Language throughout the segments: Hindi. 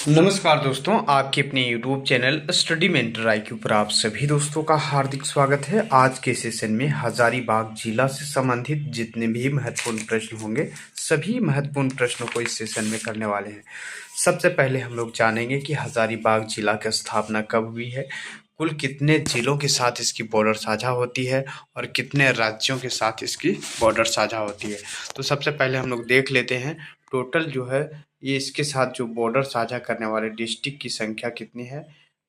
नमस्कार दोस्तों, आपके अपने YouTube channel study mentor IQ पर आप सभी दोस्तों का हार्दिक स्वागत है। आज के सेशन में हजारीबाग जिला से संबंधित जितने भी महत्वपूर्ण प्रश्न होंगे, सभी महत्वपूर्ण प्रश्नों को इस सेशन में करने वाले हैं। सबसे पहले हम लोग जानेंगे कि हजारीबाग जिला की स्थापना कब हुई है, कुल कितने जिलों के साथ इसकी बॉर्डर साझा होती है और कितने राज्यों के साथ इसकी बॉर्डर साझा होती है। तो सबसे पहले हम लोग देख लेते हैं टोटल जो है ये इसके साथ जो बॉर्डर साझा करने वाले डिस्ट्रिक्ट की संख्या कितनी है।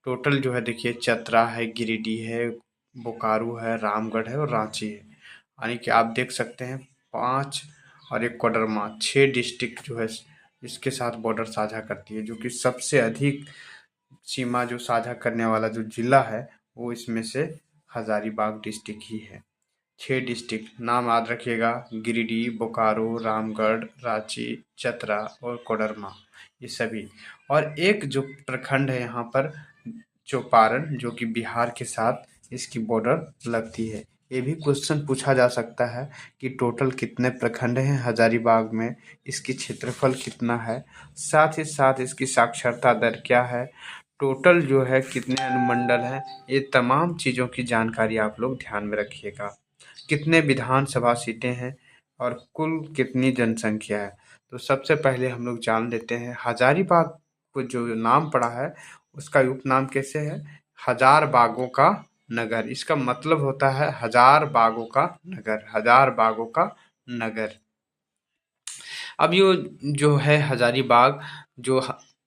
टोटल जो है देखिए, चतरा है, गिरिडीह है, बोकारो है, रामगढ़ है और रांची है। यानी कि आप देख सकते हैं 5 और एक कोडरमा, 6 डिस्ट्रिक्ट जो है इसके साथ बॉर्डर साझा करती है, जो कि सबसे अधिक सीमा जो साझा करने वाला जो जिला है वो इसमें से हजारीबाग डिस्ट्रिक्ट ही है। 6 डिस्ट्रिक्ट नाम याद रखिएगा: गिरिडीह, बोकारो, रामगढ़, रांची, चतरा और कोडरमा, ये सभी। और एक जो प्रखंड है यहाँ पर चौपारण, जो कि बिहार के साथ इसकी बॉर्डर लगती है। ये भी क्वेश्चन पूछा जा सकता है कि टोटल कितने प्रखंड हैं हजारीबाग में, इसकी क्षेत्रफल कितना है, साथ ही साथ इसकी साक्षरता दर क्या है, टोटल जो है कितने अनुमंडल हैं। ये तमाम चीज़ों की जानकारी आप लोग ध्यान में रखिएगा। कितने विधानसभा सीटें हैं और कुल कितनी जनसंख्या है। तो सबसे पहले हम लोग जान लेते हैं हजारीबाग को जो नाम पड़ा है उसका उपनाम कैसे है। हजार बागों का नगर, इसका मतलब होता है हजार बागों का नगर, हजार बागों का नगर। अब ये जो है हजारीबाग जो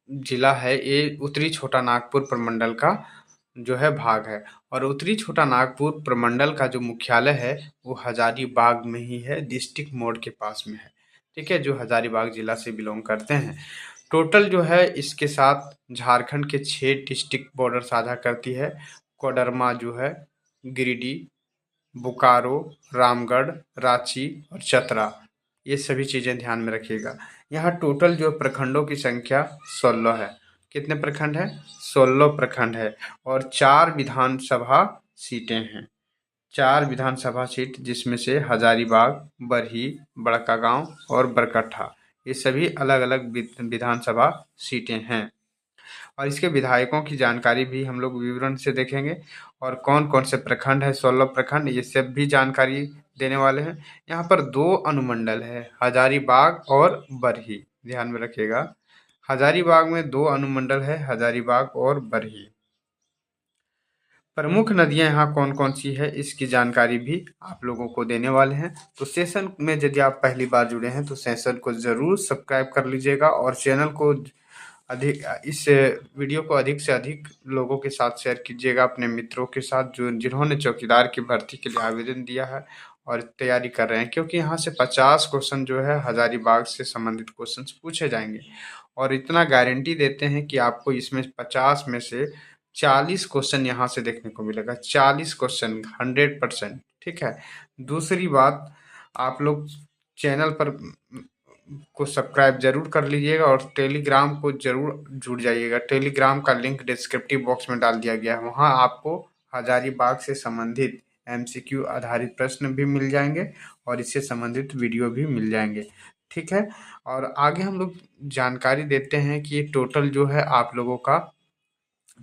जिला है, ये उत्तरी छोटा नागपुर प्रमंडल का जो है भाग है। और उत्तरी छोटा नागपुर प्रमंडल का जो मुख्यालय है वो हजारीबाग में ही है, डिस्ट्रिक्ट मोड़ के पास में है। ठीक है, जो हजारीबाग जिला से बिलोंग करते हैं। टोटल जो है इसके साथ झारखंड के 6 डिस्ट्रिक्ट बॉर्डर साझा करती है। कोडरमा जो है, गिरिडीह, बोकारो, रामगढ़, रांची और चतरा, ये सभी चीज़ें ध्यान में रखिएगा। यहाँ टोटल जो प्रखंडों की संख्या 16 है। कितने प्रखंड है? 16 प्रखंड है। और 4 विधानसभा सीटें हैं। 4 विधानसभा सीट, जिसमें से हजारीबाग, बरही, बड़कागांव और बरकट्ठा, ये सभी अलग अलग विधानसभा सीटें हैं। और इसके विधायकों की जानकारी भी हम लोग विवरण से देखेंगे, और कौन कौन से प्रखंड है, 16 प्रखंड, ये सब भी जानकारी देने वाले हैं। यहाँ पर 2 अनुमंडल है, हजारीबाग और बरही, ध्यान में रखिएगा। हजारीबाग में 2 अनुमंडल है, हजारीबाग और बरही। प्रमुख नदियां यहाँ कौन कौन सी है, इसकी जानकारी भी आप लोगों को देने वाले हैं। तो सेशन में यदि आप पहली बार जुड़े हैं तो सेशन को ज़रूर सब्सक्राइब कर लीजिएगा, और चैनल को अधिक, इस वीडियो को अधिक से अधिक लोगों के साथ शेयर कीजिएगा, अपने मित्रों के साथ जो जिन्होंने चौकीदार की भर्ती के लिए आवेदन दिया है और तैयारी कर रहे हैं। क्योंकि यहाँ से 50 क्वेश्चन जो है हजारीबाग से संबंधित क्वेश्चन पूछे जाएंगे, और इतना गारंटी देते हैं कि आपको इसमें 50 में से 40 क्वेश्चन यहाँ से देखने को मिलेगा। 40 क्वेश्चन 100%। ठीक है। दूसरी बात, आप लोग चैनल पर को सब्सक्राइब जरूर कर लीजिएगा, और टेलीग्राम को जरूर जुड़ जाइएगा। टेलीग्राम का लिंक डिस्क्रिप्टिव बॉक्स में डाल दिया गया है, वहाँ आपको हजारीबाग से संबंधित MCQ आधारित प्रश्न भी मिल जाएंगे और इससे संबंधित वीडियो भी मिल जाएंगे। ठीक है। और आगे हम लोग जानकारी देते हैं कि टोटल जो है आप लोगों का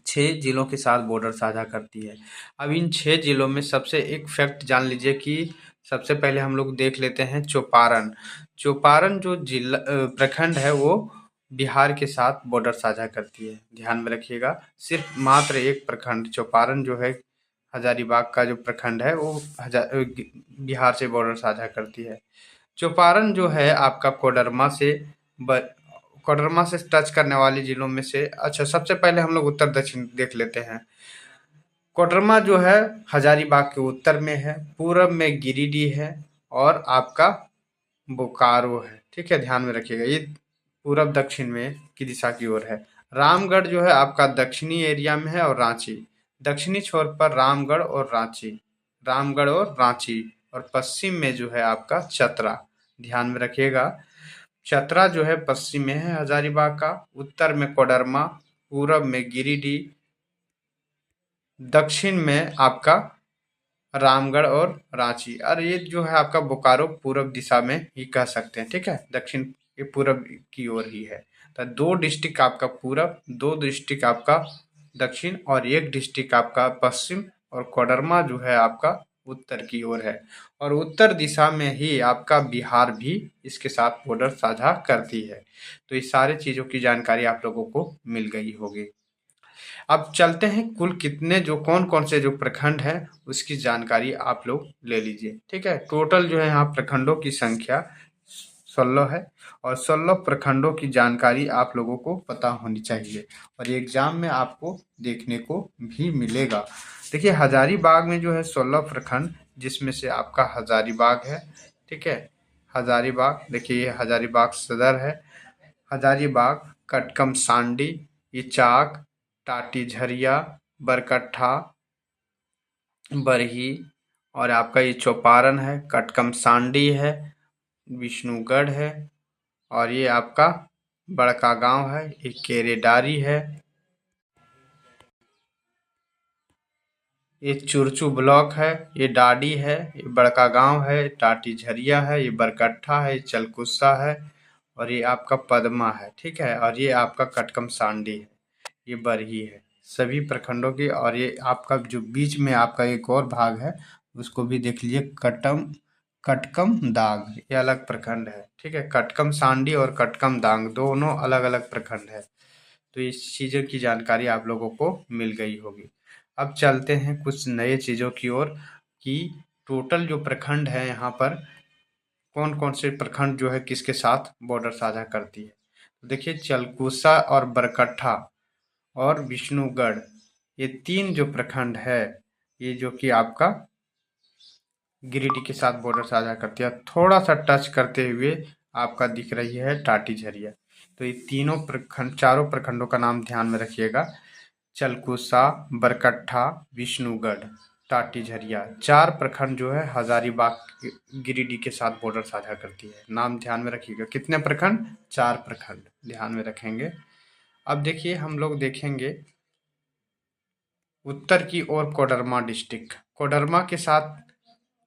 6 जिलों के साथ बॉर्डर साझा करती है। अब इन 6 जिलों में सबसे एक फैक्ट जान लीजिए कि सबसे पहले हम लोग देख लेते हैं चौपारण। चौपारण जो जिला प्रखंड है वो बिहार के साथ बॉर्डर साझा करती है, ध्यान में रखिएगा। सिर्फ मात्र एक प्रखंड चौपारण जो है, हजारीबाग का जो प्रखंड है वो बिहार से बॉर्डर साझा करती है। चौपारण जो है आपका कोडरमा से टच करने वाले जिलों में से, अच्छा सबसे पहले हम लोग उत्तर दक्षिण देख लेते हैं। कोडरमा जो है हजारीबाग के उत्तर में है, पूर्व में गिरिडीह है और आपका बोकारो है। ठीक है, ध्यान में रखिएगा, ये पूर्व दक्षिण में की दिशा की ओर है। रामगढ़ जो है आपका दक्षिणी एरिया में है, और रांची दक्षिणी छोर पर, रामगढ़ और रांची, रामगढ़ और रांची। और पश्चिम में जो है आपका चतरा, ध्यान में रखिएगा। चतरा जो है पश्चिम में है हजारीबाग का, उत्तर में कोडरमा, पूरब में गिरिडीह, दक्षिण में आपका रामगढ़ और रांची, और ये जो है आपका बोकारो पूर्व दिशा में ही कह सकते हैं। ठीक है, दक्षिण ये पूर्व की ओर ही है। तो 2 डिस्ट्रिक्ट आपका पूरब, 2 डिस्ट्रिक्ट आपका दक्षिण और 1 डिस्ट्रिक्ट आपका पश्चिम, और कोडरमा जो है आपका उत्तर की ओर है। और उत्तर दिशा में ही आपका बिहार भी इसके साथ बॉर्डर साझा करती है। तो इस सारे चीज़ों की जानकारी आप लोगों को मिल गई होगी। अब चलते हैं कुल कितने जो कौन-कौन से जो प्रखंड हैं उसकी जानकारी आप लोग ले लीजिए, ठीक है। टोटल जो है यहाँ प्रखंडों की संख्या 16 है, और 16 प्रखंडों की जानकारी आप लोगों को पता होनी चाहिए, और एग्जाम में आपको देखने को भी मिलेगा। देखिए हजारीबाग में जो है 16 प्रखंड, जिसमें से आपका हजारीबाग है, ठीक है। हजारीबाग देखिए ये हजारीबाग सदर है, हजारीबाग, कटकम सांडी, इचाक, टाटी झरिया, बरकट्ठा, बरही, और आपका ये चौपारण है, कटकम सांडी है, विष्णुगढ़ है, और ये आपका बड़का गांव है, ये केरेडारी है, ये चुरचू ब्लॉक है, ये डाडी है, ये बड़का गांव है, टाटी झरिया है, ये बरकट्ठा है, ये चलकुस्सा है, और ये आपका पदमा है, ठीक है। और ये आपका कटकम सांडी है, ये बरही है, सभी प्रखंडों की। और ये आपका जो बीच में आपका एक और भाग है उसको भी देख लीजिए, कटकम दाग, ये अलग प्रखंड है, ठीक है। कटकम सांडी और कटकम दाग दोनों अलग अलग प्रखंड है। तो इस चीज़ों की जानकारी आप लोगों को मिल गई होगी। अब चलते हैं कुछ नए चीज़ों की ओर कि टोटल जो प्रखंड है यहाँ पर कौन कौन से प्रखंड जो है किसके साथ बॉर्डर साझा करती है। तो देखिए चलकुसा और बरकट्ठा और विष्णुगढ़, ये 3 जो प्रखंड है, ये जो कि आपका गिरिडीह के साथ बॉर्डर साझा करती है। थोड़ा सा टच करते हुए आपका दिख रही है टाटी झरिया। तो ये तीनों प्रखंड, चारों प्रखंडों का नाम ध्यान में रखिएगा, चलकुसा, बरकट्ठा, विष्णुगढ़, टाटी झरिया, 4 प्रखंड जो है हजारीबाग गिरिडीह के साथ बॉर्डर साझा करती है। नाम ध्यान में रखिएगा, कितने प्रखंड, 4 प्रखंड ध्यान में रखेंगे। अब देखिए हम लोग देखेंगे उत्तर की ओर कोडरमा डिस्ट्रिक्ट, कोडरमा के साथ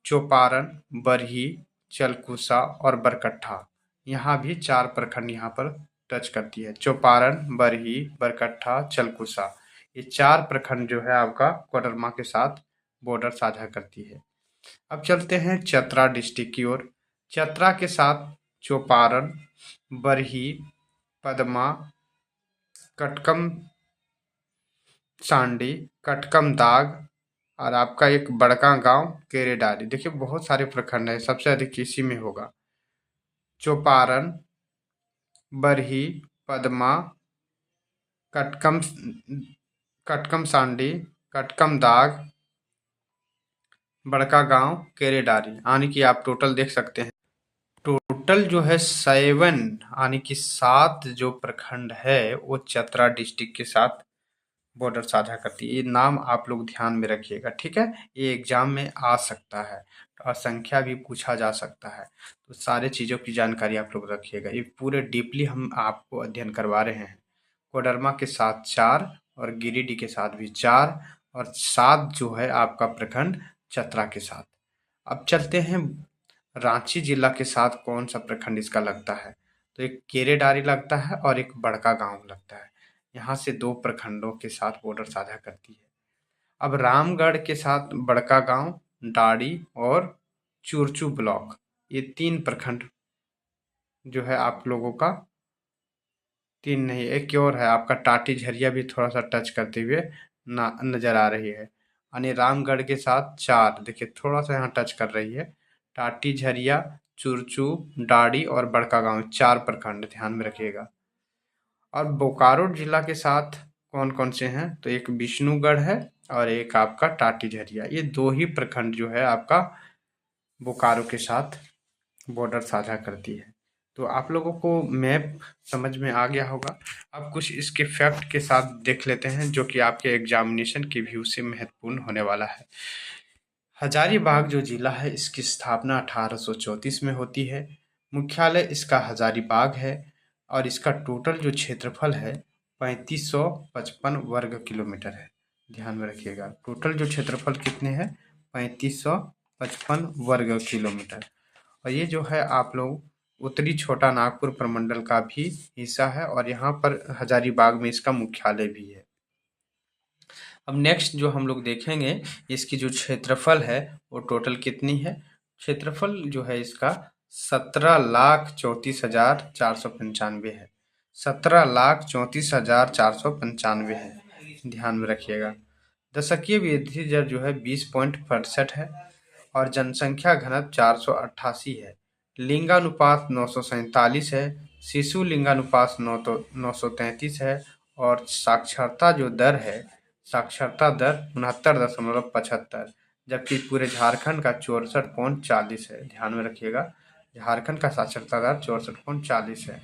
चौपारण, बरही, चलकुसा और बरकट्ठा, यहाँ भी 4 प्रखंड यहाँ पर टच करती है। चौपारण, बरही, बरकट्ठा, चलकुसा, ये 4 प्रखंड जो है आपका कोडरमा के साथ बॉर्डर साझा करती है। अब चलते हैं चतरा डिस्ट्रिक्ट की ओर। चतरा के साथ चौपारण, बरही, पदमा, कटकम सांडी, कटकम दाग, और आपका एक बड़का गांव केरेडारी। देखिए बहुत सारे प्रखंड है, सबसे अधिक इसी में होगा। चौपारण, बरही, पदमा, कटकम कटकम सांडी, कटकम दाग, बड़का गांव केरेडारी, यानी कि आप टोटल देख सकते हैं। टोटल जो है 7 यानी कि 7 जो प्रखंड है वो चतरा डिस्ट्रिक्ट के साथ बॉर्डर साझा करती है। ये नाम आप लोग ध्यान में रखिएगा, ठीक है। ये एग्जाम में आ सकता है और संख्या भी पूछा जा सकता है, तो सारे चीज़ों की जानकारी आप लोग रखिएगा। ये पूरे डीपली हम आपको अध्ययन करवा रहे हैं। कोडरमा के साथ 4 और गिरिडीह के साथ भी 4 और 7 जो है आपका प्रखंड चतरा के साथ। अब चलते हैं रांची जिला के साथ कौन सा प्रखंड इसका लगता है। तो एक केरेडारी लगता है और एक बड़का गांव लगता है। यहाँ से 2 प्रखंडों के साथ बॉर्डर साझा करती है। अब रामगढ़ के साथ बड़का गांव, डाड़ी और चुरचू ब्लॉक, ये 3 प्रखंड जो है आप लोगों का, 3 नहीं एक और है आपका टाटी झरिया भी थोड़ा सा टच करते हुए नजर आ रही है। यानी रामगढ़ के साथ 4, देखिए थोड़ा सा यहाँ टच कर रही है। टाटी झरिया, चुरचू, डाड़ी और बड़का गांव, 4 प्रखंड ध्यान में रखिएगा। और बोकारो जिला के साथ कौन कौन से हैं, तो एक विष्णुगढ़ है और एक आपका टाटी झरिया। ये 2 ही प्रखंड जो है आपका बोकारो के साथ बॉर्डर साझा करती है। तो आप लोगों को मैप समझ में आ गया होगा। अब कुछ इसके फैक्ट के साथ देख लेते हैं जो कि आपके एग्जामिनेशन के व्यू से महत्वपूर्ण होने वाला है। हजारीबाग जो जिला है इसकी स्थापना 1834 में होती है। मुख्यालय इसका हजारीबाग है और इसका टोटल जो क्षेत्रफल है 3555 वर्ग किलोमीटर है। ध्यान में रखिएगा, टोटल जो क्षेत्रफल कितने हैं, 3555 वर्ग किलोमीटर। और ये जो है आप लोग उत्तरी छोटा नागपुर प्रमंडल का भी हिस्सा है और यहाँ पर हजारीबाग में इसका मुख्यालय भी है। अब नेक्स्ट जो हम लोग देखेंगे, इसकी जो क्षेत्रफल है वो टोटल कितनी है। क्षेत्रफल जो है इसका 17,34,495 है। 17,34,495 है, ध्यान में रखिएगा। दशकीय वृद्धि दर जो है 20.67 है और जनसंख्या घनत्व 488 है। लिंगानुपात 947 है। शिशु लिंगानुपात 933 है और साक्षरता जो दर है, साक्षरता दर 69.75, जबकि पूरे झारखंड का 64.40 है। ध्यान में रखिएगा, झारखंड का साक्षरता दर 64.40 है।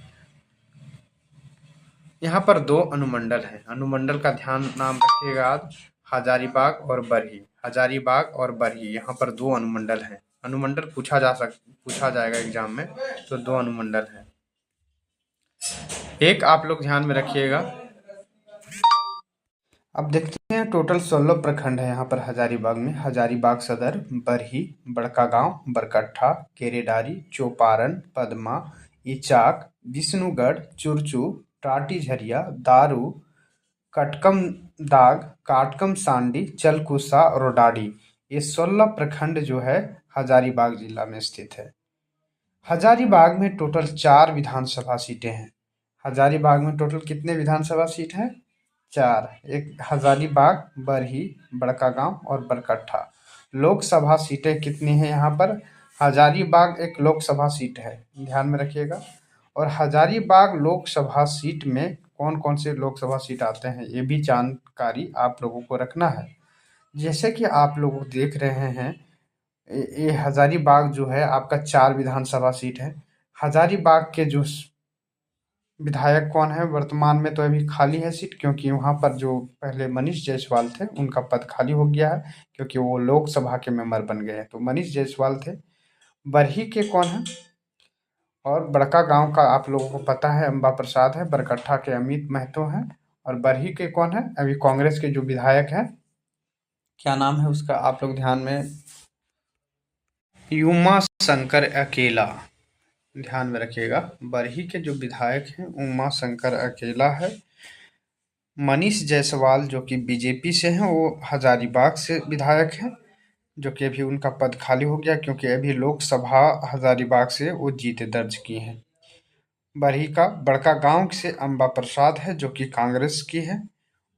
यहाँ पर 2 अनुमंडल हैं। अनुमंडल का ध्यान नाम रखिएगा, हजारीबाग और बरही। हजारीबाग और बरही, यहाँ पर 2 अनुमंडल हैं। अनुमंडल पूछा जाएगा एग्जाम में, तो 2 अनुमंडल हैं। एक आप लोग ध्यान में रखिएगा। अब देखते हैं, टोटल 16 प्रखंड है यहाँ पर हजारीबाग में। हजारीबाग सदर, बरही, बड़कागांव, बरकट्ठा, केरेडारी, चौपारण, पदमा, इचाक, विष्णुगढ़, चुरचू, टाटी झरिया, दारू, कटकम दाग, काटकम सांडी, चलकुसा और रोडाडी, ये 16 प्रखंड जो है हजारीबाग जिला में स्थित है। हजारीबाग में टोटल 4 विधानसभा सीटें हैं। हजारीबाग में टोटल कितने विधानसभा सीट हैं? 4। एक हजारीबाग, बरही, बड़कागांव और बरकट्ठा। लोकसभा सीटें कितनी हैं यहाँ पर? हजारीबाग एक लोकसभा सीट है, ध्यान में रखिएगा। और हजारीबाग लोकसभा सीट में कौन कौन से लोकसभा सीट आते हैं, ये भी जानकारी आप लोगों को रखना है। जैसे कि आप लोग देख रहे हैं, ये हजारीबाग जो है आपका 4 विधानसभा सीट है। हजारीबाग के जो विधायक कौन है वर्तमान में, तो अभी खाली है सीट, क्योंकि वहाँ पर जो पहले मनीष जायसवाल थे उनका पद खाली हो गया है, क्योंकि वो लोकसभा के मेंबर बन गए हैं। तो मनीष जायसवाल थे। बरही के कौन है? और बड़का गांव का आप लोगों को पता है, अंबा प्रसाद है। बरकट्ठा के अमित महतो हैं। और बरही के कौन है? अभी कांग्रेस के जो विधायक हैं, क्या नाम है उसका, आप लोग ध्यान में, उमा शंकर अकेला, ध्यान में रखिएगा। बरही के जो विधायक हैं उमा शंकर अकेला है। मनीष जायसवाल जो कि बीजेपी से हैं, वो हजारीबाग से विधायक हैं, जो कि अभी उनका पद खाली हो गया, क्योंकि अभी लोकसभा हजारीबाग से वो जीत दर्ज की हैं। बरही का बड़का गांव से अंबा प्रसाद है, जो कि कांग्रेस की है।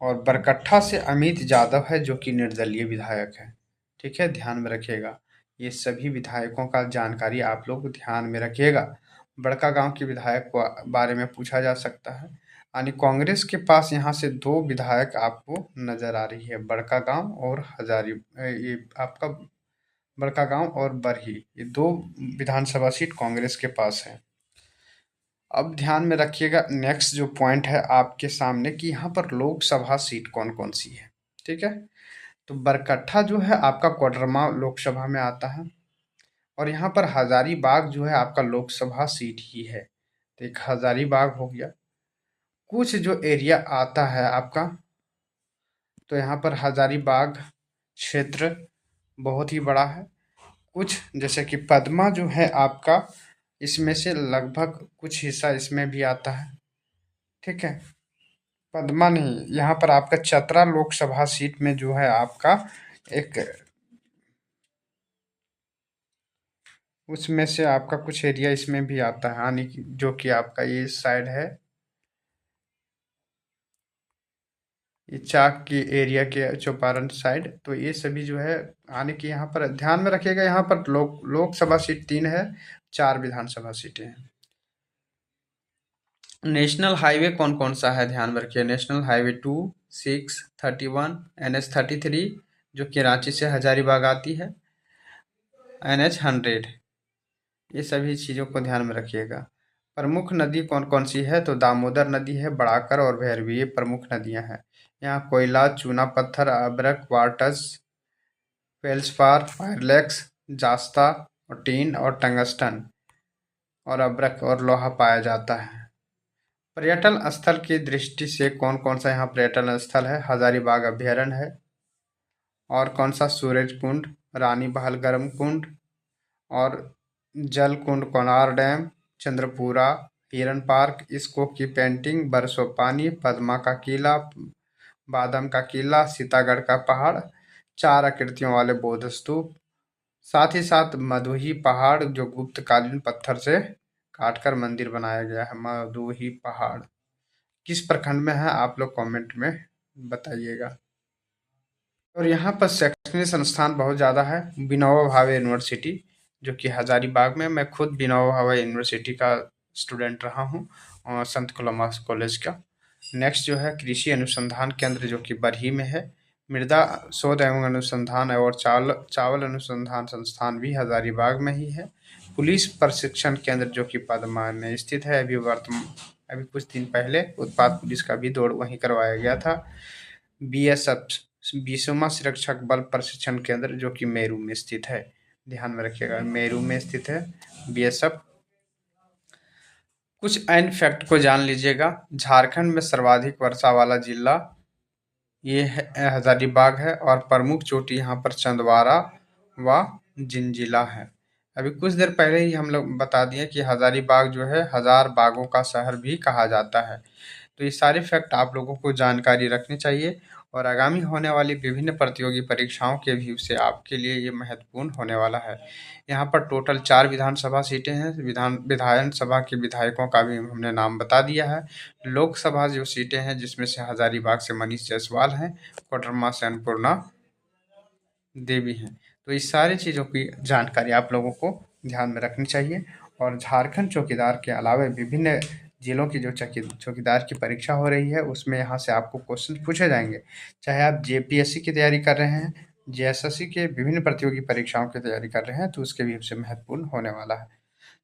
और बरकट्ठा से अमित यादव है, जो कि निर्दलीय विधायक है। ठीक है, ध्यान में रखिएगा। ये सभी विधायकों का जानकारी आप लोग ध्यान में रखिएगा। बड़का गांव के विधायक को बारे में पूछा जा सकता है। यानी कांग्रेस के पास यहाँ से 2 विधायक आपको नजर आ रही है, बड़का गांव और ये आपका बड़का गांव और बरही, ये 2 विधानसभा सीट कांग्रेस के पास है। अब ध्यान में रखिएगा, नेक्स्ट जो पॉइंट है आपके सामने, कि यहाँ पर लोकसभा सीट कौन कौन सी है। ठीक है, तो बरकट्ठा जो है आपका कोडरमा लोकसभा में आता है। और यहाँ पर हजारीबाग जो है आपका लोकसभा सीट ही है। तो एक हजारीबाग हो गया। कुछ जो एरिया आता है आपका, तो यहाँ पर हजारीबाग क्षेत्र बहुत ही बड़ा है। कुछ जैसे कि पदमा जो है आपका, इसमें से लगभग कुछ हिस्सा इसमें भी आता है। ठीक है, पदमा नहीं, यहाँ पर आपका चतरा लोकसभा सीट में जो है आपका एक, उसमें से आपका कुछ एरिया इसमें भी आता है, यानी कि जो कि आपका ये साइड है, ये चाक की एरिया के चौपारण साइड। तो ये सभी जो है, यानी कि यहाँ पर ध्यान में रखिएगा, यहाँ पर लोकसभा सीट 3 है, 4 विधानसभा सीटें हैं। नेशनल हाईवे कौन कौन सा है, ध्यान में रखिए। नेशनल हाईवे 2, 6, 31, NH 33 जो कि रांची से हजारीबाग आती है, NH 100, ये सभी चीज़ों को ध्यान में रखिएगा। प्रमुख नदी कौन कौन सी है, तो दामोदर नदी है, बड़ाकर और भैरवी, ये प्रमुख नदियां हैं। यहाँ कोयला, चूना पत्थर, अब्रक, वाटस, फेल्सपार, फायरलेक्स, जास्ता और टीन और टंगस्टन और अब्रक और लोहा पाया जाता है। पर्यटन स्थल की दृष्टि से कौन कौन सा यहाँ पर्यटन स्थल है? हजारीबाग अभ्यारण्य है, और कौन सा, सूरज कुंड, रानी बहाल गर्म कुंड और जल कुंड, कोनार डैम, चंद्रपुरा, हिरन पार्क, इसको की पेंटिंग, बरसों पानी, पद्मा का किला, बादम का किला, सीतागढ़ का पहाड़, 4 आकृतियों वाले बौद्ध स्तूप, साथ ही साथ मधुही पहाड़ जो गुप्तकालीन पत्थर से काटकर मंदिर बनाया गया है। मधुही पहाड़ किस प्रखंड में है, आप लोग कमेंट में बताइएगा। और यहाँ पर शैक्षणिक संस्थान बहुत ज़्यादा है। विनोबा भावे यूनिवर्सिटी जो कि हजारीबाग में, मैं खुद विनोबा भावे यूनिवर्सिटी का स्टूडेंट रहा हूँ, संत कोलम्बस कॉलेज का। नेक्स्ट जो है कृषि अनुसंधान केंद्र जो कि बरही में है। मृदा शोध एवं अनुसंधान और चावल अनुसंधान संस्थान भी हजारीबाग में ही है। पुलिस प्रशिक्षण केंद्र जो कि पदमा में स्थित है। अभी कुछ दिन पहले उत्पाद पुलिस का भी दौड़ वहीं करवाया गया था। बीएसएफ 20वां सुरक्षक बल प्रशिक्षण केंद्र जो कि मेरू में स्थित है, ध्यान में रखिएगा, मेरू में स्थित है बीएसएफ। कुछ अन्य फैक्ट को जान लीजिएगा। झारखंड में सर्वाधिक वर्षा वाला जिला ये है हजारीबाग है, और प्रमुख चोटी यहाँ पर चंदवारा व जिंजिला है। अभी कुछ देर पहले ही हम लोग बता दिए कि हजारीबाग जो है 1000 बागों का शहर भी कहा जाता है। तो ये सारे फैक्ट आप लोगों को जानकारी रखनी चाहिए, और आगामी होने वाली विभिन्न प्रतियोगी परीक्षाओं के व्यू से आपके लिए ये महत्वपूर्ण होने वाला है। यहाँ पर टोटल 4 विधानसभा सीटें हैं। विधानसभा के विधायकों का भी हमने नाम बता दिया है। लोकसभा जो सीटें हैं जिसमें से हजारीबाग से मनीष जायसवाल हैं, कोडरमा से अन्नपूर्णा देवी हैं। तो इस सारी चीज़ों की जानकारी आप लोगों को ध्यान में रखनी चाहिए। और झारखंड चौकीदार के अलावा विभिन्न जिलों की जो चौकीदार की परीक्षा हो रही है उसमें यहाँ से आपको क्वेश्चन पूछे जाएंगे। चाहे आप जेपीएससी की तैयारी कर रहे हैं, जेएसएससी के विभिन्न प्रतियोगी परीक्षाओं की तैयारी कर रहे हैं, तो उसके भी से महत्वपूर्ण होने वाला है।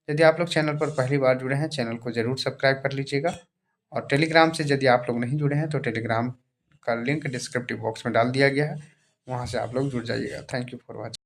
यदि आप लोग चैनल पर पहली बार जुड़े हैं, चैनल को जरूर सब्सक्राइब कर लीजिएगा। और टेलीग्राम से यदि आप लोग नहीं जुड़े हैं तो टेलीग्राम का लिंक डिस्क्रिप्टिव बॉक्स में डाल दिया गया है, वहाँ से आप लोग जुड़ जाइएगा। Thank you for watching.